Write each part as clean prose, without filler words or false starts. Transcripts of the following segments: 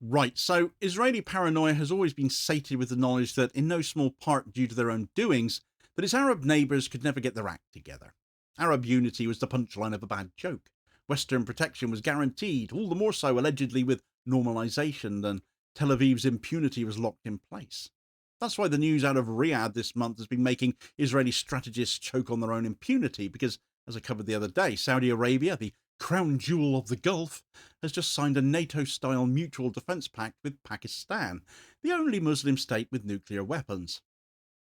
Right, so Israeli paranoia has always been sated with the knowledge that, in no small part due to their own doings, that its Arab neighbours could never get their act together. Arab unity was the punchline of a bad joke. Western protection was guaranteed, all the more so allegedly with normalisation, than Tel Aviv's impunity was locked in place. That's why the news out of Riyadh this month has been making Israeli strategists choke on their own impunity, because, as I covered the other day, Saudi Arabia, the crown jewel of the Gulf, has just signed a NATO-style mutual defence pact with Pakistan, the only Muslim state with nuclear weapons.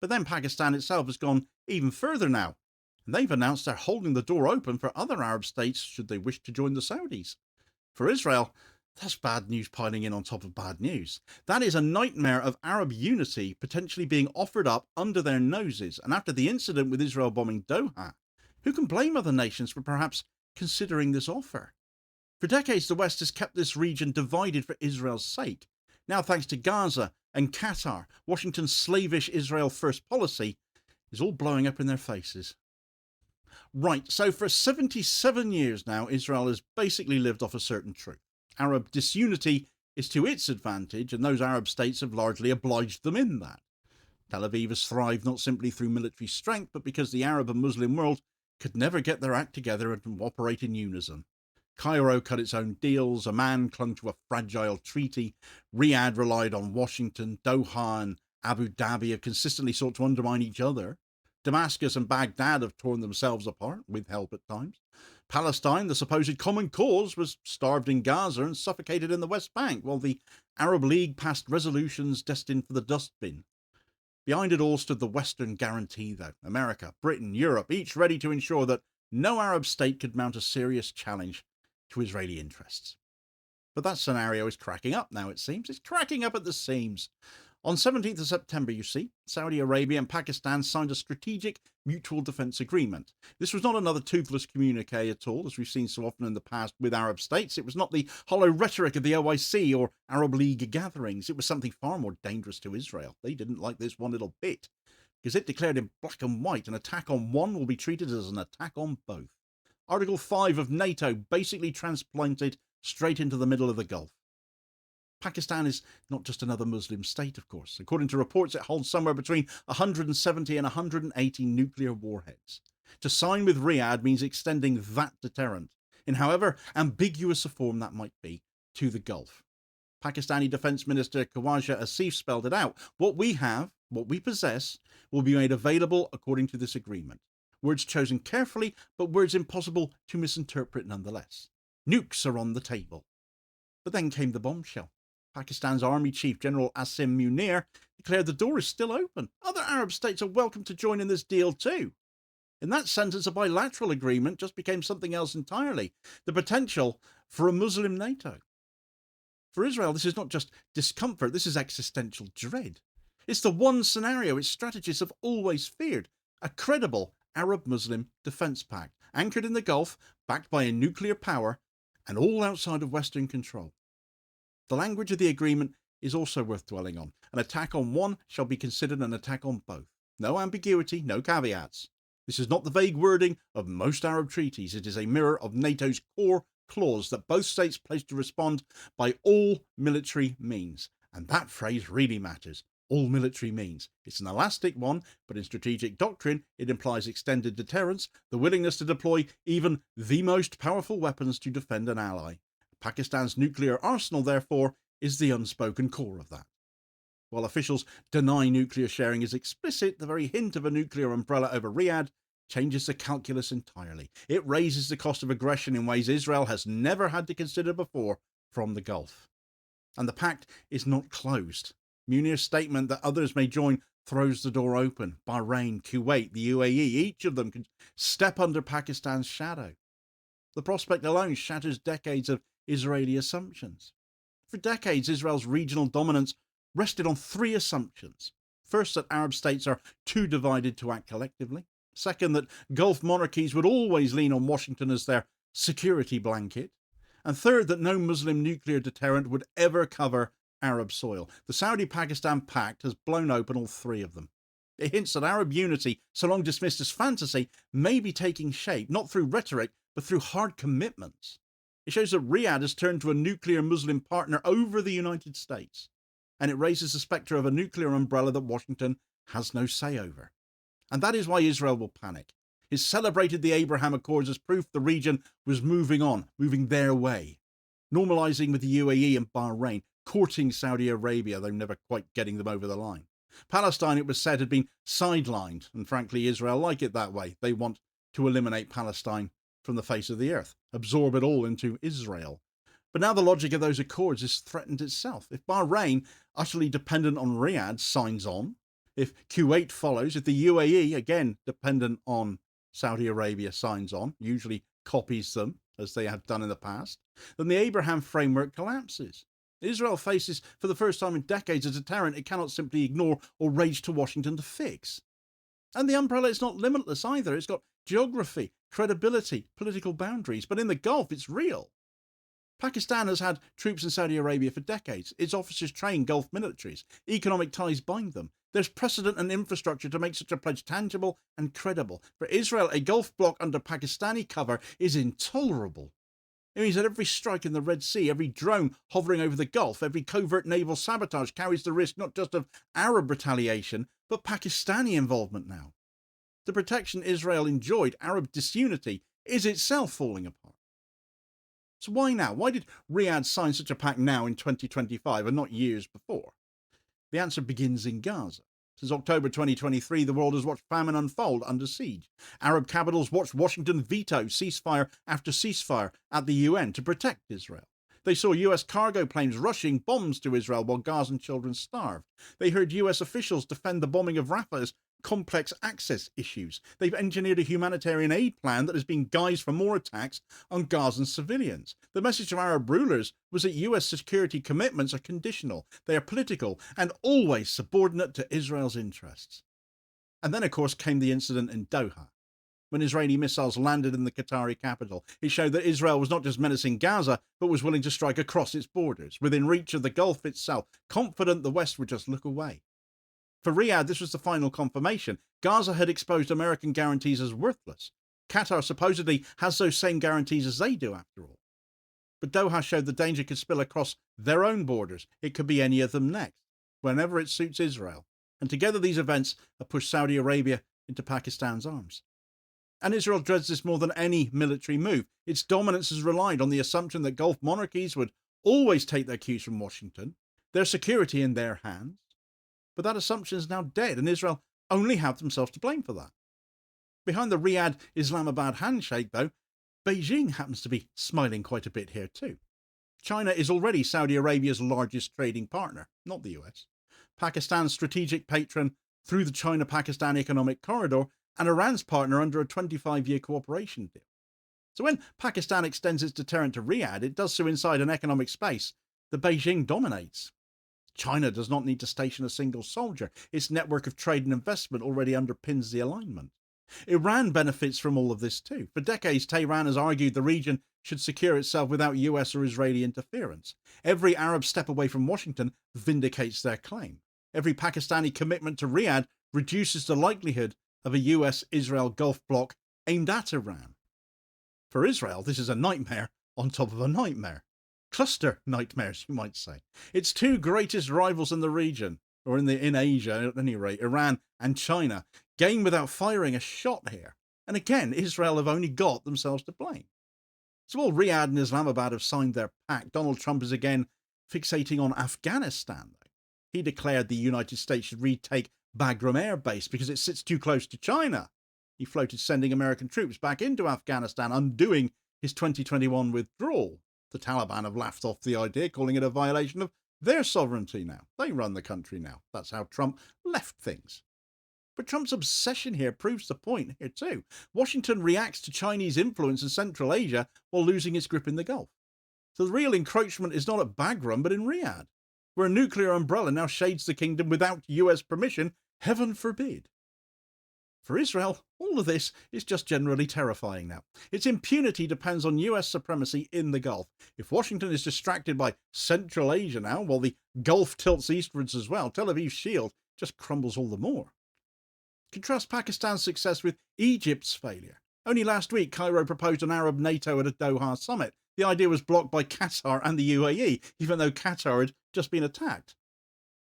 But then Pakistan itself has gone even further now, and they've announced they're holding the door open for other Arab states should they wish to join the Saudis. For Israel, that's bad news piling in on top of bad news. That is a nightmare of Arab unity potentially being offered up under their noses, and after the incident with Israel bombing Doha, who can blame other nations for perhaps considering this offer? For decades, the West has kept this region divided for Israel's sake. Now, thanks to Gaza and Qatar, Washington's slavish Israel first policy is all blowing up in their faces. Right, so for 77 years now, Israel has basically lived off a certain truth. Arab disunity is to its advantage, and those Arab states have largely obliged them in that. Tel Aviv has thrived not simply through military strength, but because the Arab and Muslim world could never get their act together and operate in unison. Cairo cut its own deals, Amman clung to a fragile treaty, Riyadh relied on Washington, Doha and Abu Dhabi have consistently sought to undermine each other. Damascus and Baghdad have torn themselves apart, with help at times. Palestine, the supposed common cause, was starved in Gaza and suffocated in the West Bank, while the Arab League passed resolutions destined for the dustbin. Behind it all stood the Western guarantee, though. America, Britain, Europe, each ready to ensure that no Arab state could mount a serious challenge to Israeli interests. But that scenario is cracking up now, it seems. It's cracking up at the seams. On 17th of September, you see, Saudi Arabia and Pakistan signed a strategic mutual defence agreement. This was not another toothless communique at all, as we've seen so often in the past with Arab states. It was not the hollow rhetoric of the OIC or Arab League gatherings. It was something far more dangerous to Israel. They didn't like this one little bit, because it declared in black and white an attack on one will be treated as an attack on both. Article 5 of NATO basically transplanted straight into the middle of the Gulf. Pakistan is not just another Muslim state, of course. According to reports, it holds somewhere between 170 and 180 nuclear warheads. To sign with Riyadh means extending that deterrent, in however ambiguous a form that might be, to the Gulf. Pakistani Defence Minister Khawaja Asif spelled it out. What we have, what we possess, will be made available according to this agreement. Words chosen carefully, but words impossible to misinterpret nonetheless. Nukes are on the table. But then came the bombshell. Pakistan's Army Chief General Asim Munir declared the door is still open. Other Arab states are welcome to join in this deal too. In that sentence, a bilateral agreement just became something else entirely. The potential for a Muslim NATO. For Israel, this is not just discomfort, this is existential dread. It's the one scenario its strategists have always feared. A credible Arab-Muslim defence pact, anchored in the Gulf, backed by a nuclear power, and all outside of Western control. The language of the agreement is also worth dwelling on. An attack on one shall be considered an attack on both. No ambiguity, no caveats. This is not the vague wording of most Arab treaties. It is a mirror of NATO's core clause that both states pledge to respond by all military means. And that phrase really matters. All military means. It's an elastic one, but in strategic doctrine, it implies extended deterrence, the willingness to deploy even the most powerful weapons to defend an ally. Pakistan's nuclear arsenal, therefore, is the unspoken core of that. While officials deny nuclear sharing is explicit, the very hint of a nuclear umbrella over Riyadh changes the calculus entirely. It raises the cost of aggression in ways Israel has never had to consider before from the Gulf. And the pact is not closed. Munir's statement that others may join throws the door open. Bahrain, Kuwait, the UAE, each of them can step under Pakistan's shadow. The prospect alone shatters decades of Israeli assumptions. For decades, Israel's regional dominance rested on three assumptions. First, that Arab states are too divided to act collectively. Second, that Gulf monarchies would always lean on Washington as their security blanket. And third, that no Muslim nuclear deterrent would ever cover Arab soil. The Saudi-Pakistan pact has blown open all three of them. It hints that Arab unity, so long dismissed as fantasy, may be taking shape, not through rhetoric, but through hard commitments. It shows that Riyadh has turned to a nuclear Muslim partner over the United States, and it raises the spectre of a nuclear umbrella that Washington has no say over. And that is why Israel will panic. It celebrated the Abraham Accords as proof the region was moving on, moving their way, normalising with the UAE and Bahrain, courting Saudi Arabia, though never quite getting them over the line. Palestine, it was said, had been sidelined, and frankly, Israel like it that way. They want to eliminate Palestine from the face of the earth, absorb it all into Israel. But now the logic of those accords is threatened itself. If Bahrain, utterly dependent on Riyadh, signs on, if Kuwait follows, if the UAE, again dependent on Saudi Arabia, signs on, usually copies them, as they have done in the past, then the Abraham framework collapses. Israel faces, for the first time in decades, a deterrent it cannot simply ignore or rage to Washington to fix. And the umbrella is not limitless either. It's got geography, credibility, political boundaries. But in the Gulf, it's real. Pakistan has had troops in Saudi Arabia for decades. Its officers train Gulf militaries. Economic ties bind them. There's precedent and infrastructure to make such a pledge tangible and credible. For Israel, a Gulf bloc under Pakistani cover is intolerable. It means that every strike in the Red Sea, every drone hovering over the Gulf, every covert naval sabotage carries the risk not just of Arab retaliation, but Pakistani involvement now. The protection Israel enjoyed, Arab disunity, is itself falling apart. So why now? Why did Riyadh sign such a pact now in 2025 and not years before? The answer begins in Gaza. Since October 2023, the world has watched famine unfold under siege. Arab capitals watched Washington veto ceasefire after ceasefire at the UN to protect Israel. They saw US cargo planes rushing bombs to Israel while Gazan children starved. They heard US officials defend the bombing of Rafah as complex access issues. They've engineered a humanitarian aid plan that has been guised for more attacks on Gazan civilians. The message of Arab rulers was that US security commitments are conditional, they are political, and always subordinate to Israel's interests. And then, of course, came the incident in Doha. When Israeli missiles landed in the Qatari capital, it showed that Israel was not just menacing Gaza, but was willing to strike across its borders, within reach of the Gulf itself, confident the West would just look away. For Riyadh, this was the final confirmation. Gaza had exposed American guarantees as worthless. Qatar supposedly has those same guarantees as they do, after all. But Doha showed the danger could spill across their own borders. It could be any of them next, whenever it suits Israel. And together these events have pushed Saudi Arabia into Pakistan's arms. And Israel dreads this more than any military move. Its dominance has relied on the assumption that Gulf monarchies would always take their cues from Washington, their security in their hands. But that assumption is now dead, and Israel only have themselves to blame for that. Behind the Riyadh-Islamabad handshake, though, Beijing happens to be smiling quite a bit here too. China is already Saudi Arabia's largest trading partner, not the US. Pakistan's strategic patron through the China-Pakistan Economic Corridor, and Iran's partner under a 25-year cooperation deal. So when Pakistan extends its deterrent to Riyadh, it does so inside an economic space that Beijing dominates. China does not need to station a single soldier. Its network of trade and investment already underpins the alignment. Iran benefits from all of this too. For decades, Tehran has argued the region should secure itself without US or Israeli interference. Every Arab step away from Washington vindicates their claim. Every Pakistani commitment to Riyadh reduces the likelihood of a US-Israel Gulf bloc aimed at Iran. For Israel, this is a nightmare on top of a nightmare. Cluster nightmares, you might say. Its two greatest rivals in the region, or in Asia at any rate, Iran and China, game without firing a shot here. And again, Israel have only got themselves to blame. So while Riyadh and Islamabad have signed their pact, Donald Trump is again fixating on Afghanistan, though. He declared the United States should retake Bagram Air Base because it sits too close to China. He floated sending American troops back into Afghanistan, undoing his 2021 withdrawal. The Taliban have laughed off the idea, calling it a violation of their sovereignty now. They run the country now. That's how Trump left things. But Trump's obsession here proves the point here too. Washington reacts to Chinese influence in Central Asia while losing its grip in the Gulf. So the real encroachment is not at Bagram, but in Riyadh, where a nuclear umbrella now shades the kingdom without US permission, heaven forbid. For Israel, all of this is just generally terrifying now. Its impunity depends on US supremacy in the Gulf. If Washington is distracted by Central Asia now, while the Gulf tilts eastwards as well, Tel Aviv's shield just crumbles all the more. Contrast Pakistan's success with Egypt's failure. Only last week, Cairo proposed an Arab NATO at a Doha summit. The idea was blocked by Qatar and the UAE, even though Qatar had just been attacked.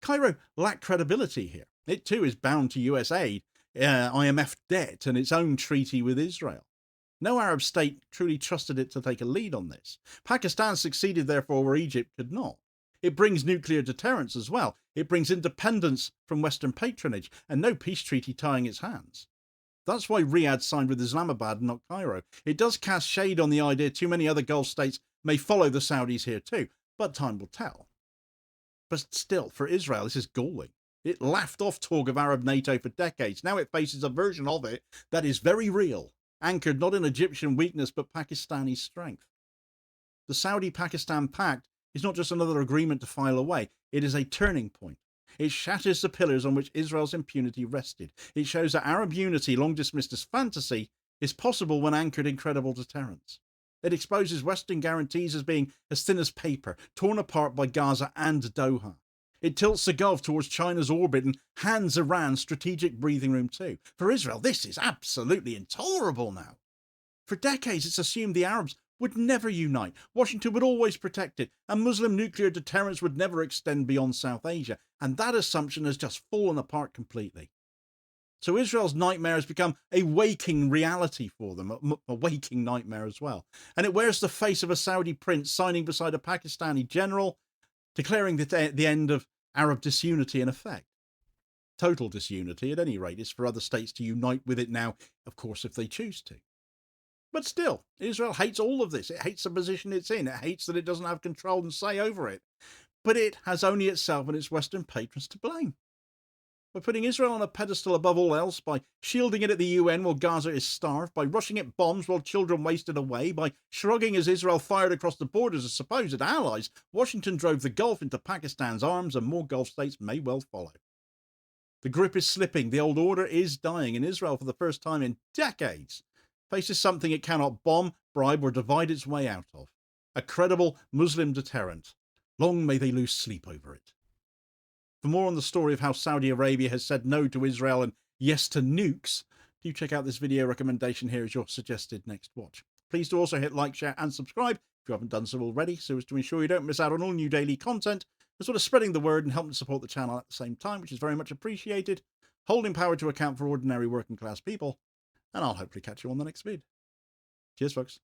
Cairo lacked credibility here. It too is bound to US aid, IMF debt, and its own treaty with Israel. No Arab state truly trusted it to take a lead on this. Pakistan succeeded, therefore, where Egypt could not. It brings nuclear deterrence as well. It brings independence from Western patronage and no peace treaty tying its hands. That's why Riyadh signed with Islamabad and not Cairo. It does cast shade on the idea too many other Gulf states may follow the Saudis here too, but time will tell. But still, for Israel, this is galling. It laughed off talk of Arab NATO for decades. Now it faces a version of it that is very real, anchored not in Egyptian weakness but Pakistani strength. The Saudi-Pakistan pact is not just another agreement to file away. It is a turning point. It shatters the pillars on which Israel's impunity rested. It shows that Arab unity, long dismissed as fantasy, is possible when anchored in credible deterrence. It exposes Western guarantees as being as thin as paper, torn apart by Gaza and Doha. It tilts the Gulf towards China's orbit and hands Iran strategic breathing room too. For Israel, this is absolutely intolerable now. For decades, it's assumed the Arabs would never unite, Washington would always protect it, and Muslim nuclear deterrence would never extend beyond South Asia, and that assumption has just fallen apart completely. So Israel's nightmare has become a waking reality for them, a waking nightmare as well. And it wears the face of a Saudi prince signing beside a Pakistani general, declaring the end of Arab disunity in effect. Total disunity, at any rate, is for other states to unite with it now, of course, if they choose to. But still, Israel hates all of this. It hates the position it's in. It hates that it doesn't have control and say over it. But it has only itself and its Western patrons to blame. By putting Israel on a pedestal above all else, by shielding it at the UN while Gaza is starved, by rushing it bombs while children wasted away, by shrugging as Israel fired across the borders as supposed allies, Washington drove the Gulf into Pakistan's arms, and more Gulf states may well follow. The grip is slipping, the old order is dying, and Israel, for the first time in decades, faces something it cannot bomb, bribe, or divide its way out of. A credible Muslim deterrent. Long may they lose sleep over it. For more on the story of how Saudi Arabia has said no to Israel and yes to nukes, do check out this video recommendation here as your suggested next watch. Please do also hit like, share and subscribe if you haven't done so already, so as to ensure you don't miss out on all new daily content, as well as spreading the word and helping to support the channel at the same time, which is very much appreciated, holding power to account for ordinary working class people, and I'll hopefully catch you on the next vid. Cheers, folks.